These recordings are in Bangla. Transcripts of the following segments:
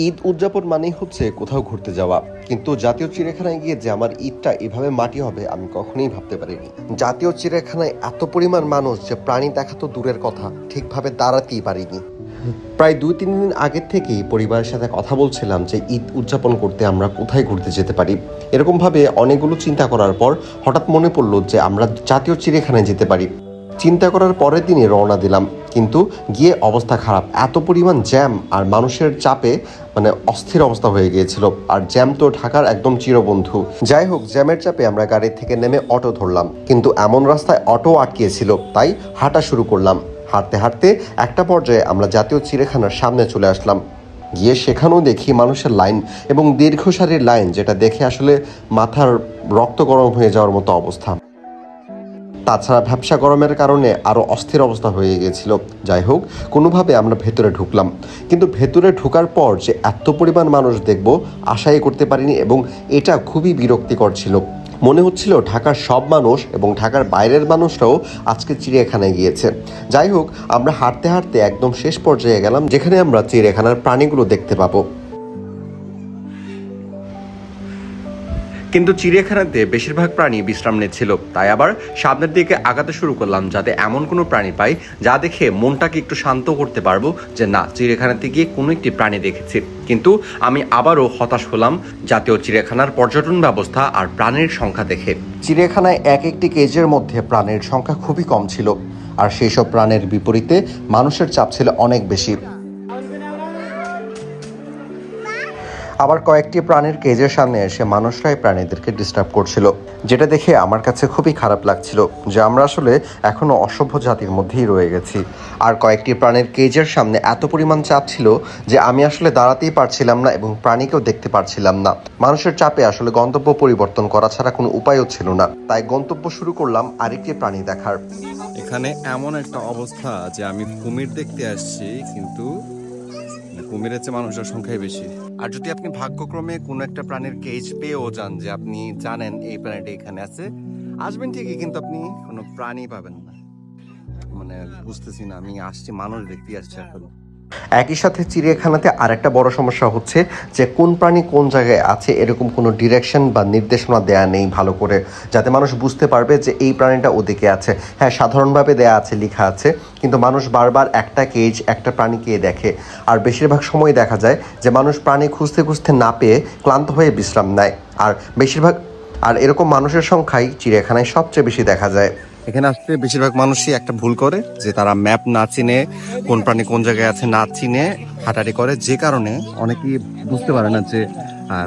ঈদ উদযাপন মানেই হচ্ছে কোথাও ঘুরতে যাওয়া, কিন্তু জাতীয় চিড়িয়াখানায় গিয়ে যে আমার ঈদটা এভাবে মাটি হবে আমি কখনোই ভাবতে পারিনি। জাতীয় চিড়িয়াখানায় এত পরিমাণ মানুষ যে প্রাণী দেখা তো দূরের কথা, ঠিকভাবে দাঁড়াতেই পারিনি। প্রায় 2-3 দিন আগের থেকেই পরিবারের সাথে কথা বলছিলাম যে ঈদ উদযাপন করতে আমরা কোথায় ঘুরতে যেতে পারি। এরকমভাবে অনেকগুলো চিন্তা করার পর হঠাৎ মনে পড়লো যে আমরা জাতীয় চিড়িয়াখানায় যেতে পারি। চিন্তা করার পরের দিনই রওনা দিলাম, কিন্তু গিয়ে অবস্থা খারাপ। এত পরিমাণ জ্যাম আর মানুষের চাপে অস্থির অবস্থা হয়ে গিয়েছিল। আর জ্যাম তো ঢাকার একদম চিরবন্ধু। যাই হোক, জ্যামের চাপে আমরা গাড়ি থেকে নেমে অটো ধরলাম, কিন্তু এমন রাস্তায় অটো আটকিয়েছিল, তাই হাঁটা শুরু করলাম। হাঁটতে হাঁটতে একটা পর্যায়ে আমরা জাতীয় চিড়িয়াখানার সামনে চলে আসলাম। গিয়ে সেখানেও দেখি মানুষের লাইন এবং দীর্ঘ সারির লাইন, যেটা দেখে আসলে মাথার রক্ত গরম হয়ে যাওয়ার মতো অবস্থা। তাছাড়া ভ্যাপসা গরমের কারণে আরও অস্থির অবস্থা হয়ে গিয়েছিল। যাই হোক, কোনোভাবে আমরা ভেতরে ঢুকলাম, কিন্তু ভেতরে ঢোকার পর যে এত পরিমাণ মানুষ দেখব আশাই করতে পারিনি, এবং এটা খুবই বিরক্তিকর ছিল। মনে হচ্ছিল ঢাকার সব মানুষ এবং ঢাকার বাইরের মানুষরাও আজকে চিড়িয়াখানায় গিয়েছে। যাই হোক, আমরা হাঁটতে হাঁটতে একদম শেষ পর্যায়ে গেলাম, যেখানে আমরা চিড়িয়াখানার প্রাণীগুলো দেখতে পাবো। কিন্তু চিড়িয়াখানাতে বেশিরভাগ প্রাণী বিশ্রাম নিচ্ছিল, তাই আবার সামনের দিকে আগাতে শুরু করলাম, যাতে এমন কোনো প্রাণী পাই যা দেখে মনটাকে একটু শান্ত করতে পারবো যে না, চিড়িয়াখানাতে গিয়ে কোনো একটি প্রাণী দেখেছি। কিন্তু আমি আবারও হতাশ হলাম জাতীয় চিড়িয়াখানার পর্যটন ব্যবস্থা আর প্রাণীর সংখ্যা দেখে। চিড়িয়াখানায় এক একটি কেজের মধ্যে প্রাণীর সংখ্যা খুবই কম ছিল, আর সেই সব প্রাণীর বিপরীতে মানুষের চাপ ছিল অনেক বেশি। আবার কয়েকটি প্রাণীর কেজের সামনে এসে মানুষরাই প্রাণীদেরকে ডিস্টার্ব করছিল, যেটা দেখে আমার কাছে খুবই খারাপ লাগছিল যে আমরা আসলে এখনো অসভ্য জাতির মধ্যেই রয়ে গেছি। আর কয়েকটি প্রাণীর কেজের সামনে এত পরিমাণ চাপ ছিল যে আমি আসলে দাঁড়াতেই পারছিলাম না এবং প্রাণীকেও দেখতে পারছিলাম না। মানুষের চাপে আসলে গন্তব্য পরিবর্তন করা ছাড়া কোনো উপায়ও ছিল না, তাই গন্তব্য শুরু করলাম আরেকটি প্রাণী দেখার। এখানে এমন একটা অবস্থা যে আমি কুমির দেখতে আসছি, কিন্তু কুমিরের চেয়ে মানুষের সংখ্যাই বেশি। আর যদি আপনি ভাগ্যক্রমে কোনো একটা প্রাণীর কেজ পেয়েও যান, যে আপনি জানেন এই প্রাণীটা এখানে আছে, আসবেন ঠিকই, কিন্তু আপনি কোনো প্রাণী পাবেন না। বুঝতেছি না, আমি আসছি মানুষ দেখতে আসছি এখন। একই সাথে চিড়িয়াখানাতে আরেকটা বড় সমস্যা হচ্ছে যে কোন প্রাণী কোন জায়গায় আছে এরকম কোনো ডিরেকশন বা নির্দেশনা দেয়া নেই ভালো করে, যাতে মানুষ বুঝতে পারবে যে এই প্রাণীটা ওদিকে আছে। হ্যাঁ, সাধারণভাবে দেয়া আছে, লেখা আছে, কিন্তু মানুষ বারবার একটা কেজ একটা প্রাণীকে দেখে। আর বেশিরভাগ সময় দেখা যায় যে মানুষ প্রাণী খুঁজতে খুঁজতে না পেয়ে ক্লান্ত হয়ে বিশ্রাম নেয়। আর এরকম মানুষের সংখ্যাই চিড়িয়াখানায় সবচেয়ে বেশি দেখা যায়। এখানে আসতে বেশিরভাগ মানুষই একটা ভুল করে, যে তারা ম্যাপ না চিনে, কোন প্রাণী কোন জায়গায় আছে না চিনে হাঁটাহাঁটি করে, যে কারণে অনেকেই বুঝতে পারে না যে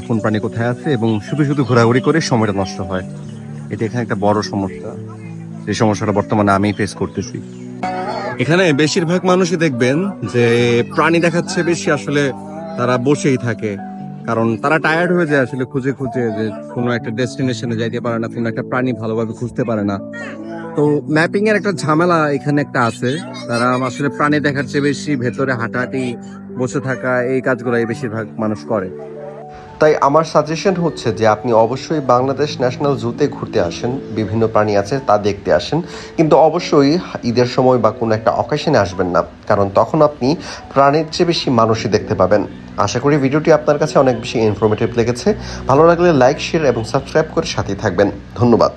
কোন প্রাণী কোথায় আছে, এবং শুধু শুধু ঘোরাঘুরি করে সময়টা নষ্ট হয়। এটা এখানে একটা বড় সমস্যা, এই সমস্যাটা বর্তমানে আমি ফেস করতেছি। এখানে বেশিরভাগ মানুষই দেখবেন যে প্রাণী দেখাচ্ছে বেশি, আসলে তারা বসেই থাকে, কারণ তারা টায়ার্ড হয়ে যায় আসলে খুঁজে খুঁজে, যে কোনো একটা ডেস্টিনেশনে যাইতে পারে না, কোনো একটা প্রাণী ভালোভাবে খুঁজতে পারে না। তো ম্যাপিং এর একটা ঝামেলা এখানে একটা আছে। তারা আসলে প্রাণী দেখার চেয়ে বেশি ভেতরে হাঁটাহাঁটি, বসে থাকা, এই কাজগুলাই বেশিরভাগ মানুষ করে। তাই আমার সাজেশন হচ্ছে যে আপনি অবশ্যই বাংলাদেশ ন্যাশনাল জুতে ঘুরতে আসেন, বিভিন্ন প্রাণী আছে তা দেখতে আসেন, কিন্তু অবশ্যই ঈদের সময় বা কোনো একটা অকেশনে আসবেন না, কারণ তখন আপনি প্রাণীর চেয়ে বেশি মানুষই দেখতে পাবেন। আশা করি ভিডিওটি আপনার কাছে অনেক বেশি ইনফরমেটিভ লেগেছে। ভালো লাগলে লাইক, শেয়ার এবং সাবস্ক্রাইব করে সাথেই থাকবেন। ধন্যবাদ।